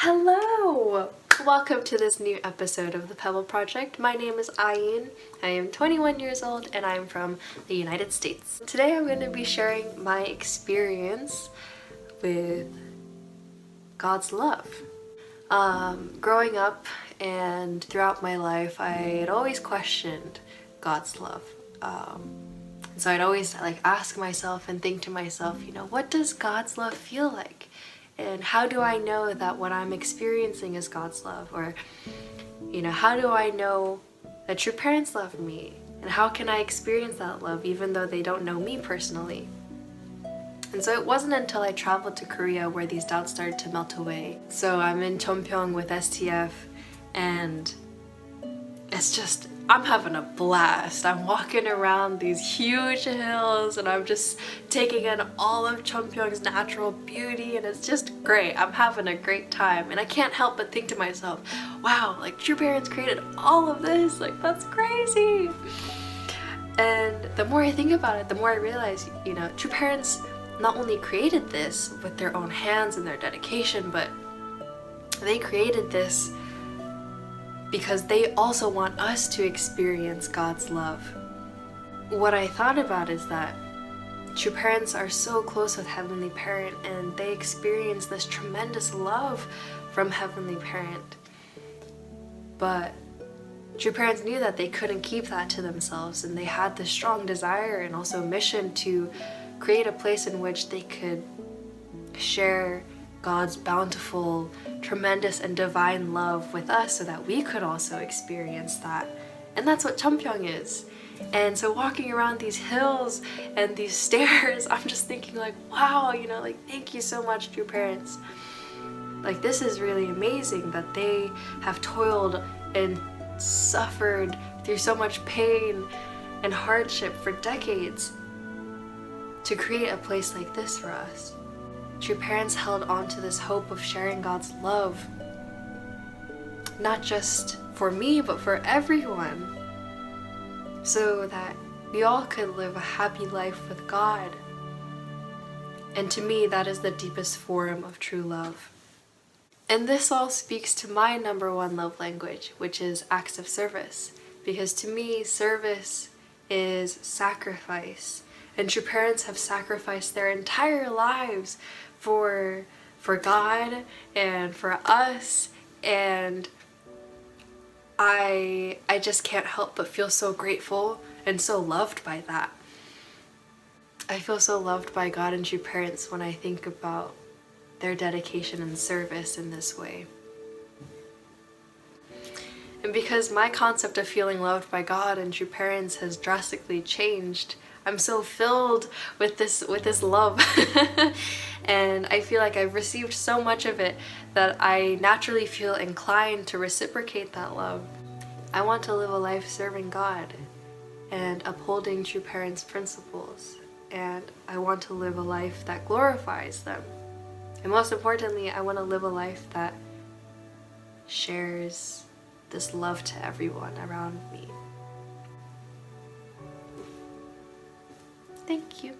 Hello! Welcome to this new episode of the Pebble Project. My name is Aina. I am 21 years old and I'm from the United States. Today I'm going to be sharing my experience with God's love. Growing up and throughout my life, I had always questioned God's love. So I'd always ask myself and think to myself, what does God's love feel like? And how do I know that what I'm experiencing is God's love? Or, how do I know that true parents love me? And how can I experience that love even though they don't know me personally? And so it wasn't until I traveled to Korea where these doubts started to melt away. So I'm in Cheonpyeong with STF and I'm having a blast. I'm walking around these huge hills and I'm just taking in all of Cheonpyeong's natural beauty and it's just great. I'm having a great time and I can't help but think to myself, wow, true parents created all of this, that's crazy. And the more I think about it, the more I realize, true parents not only created this with their own hands and their dedication, but they created this because they also want us to experience God's love. What I thought about is that true parents are so close with Heavenly Parent and they experience this tremendous love from Heavenly Parent. But true parents knew that they couldn't keep that to themselves and they had this strong desire and also mission to create a place in which they could share God's bountiful, tremendous, and divine love with us so that we could also experience that. And that's what Cheonpyeong is. And so walking around these hills and these stairs, I'm just thinking wow, thank you so much, true parents. This is really amazing that they have toiled and suffered through so much pain and hardship for decades to create a place like this for us. True parents held on to this hope of sharing God's love, not just for me, but for everyone, so that we all could live a happy life with God. And to me, that is the deepest form of true love. And this all speaks to my number one love language, which is acts of service. Because to me, service is sacrifice. And true parents have sacrificed their entire lives for God and for us, and I just can't help but feel so grateful and so loved by that. I feel so loved by God and true parents when I think about their dedication and service in this way. And because my concept of feeling loved by God and true parents has drastically changed, I'm so filled with this love and I feel like I've received so much of it that I naturally feel inclined to reciprocate that love. I want to live a life serving God and upholding true parents' principles, and I want to live a life that glorifies them. And most importantly, I want to live a life that shares this love to everyone around me. Thank you.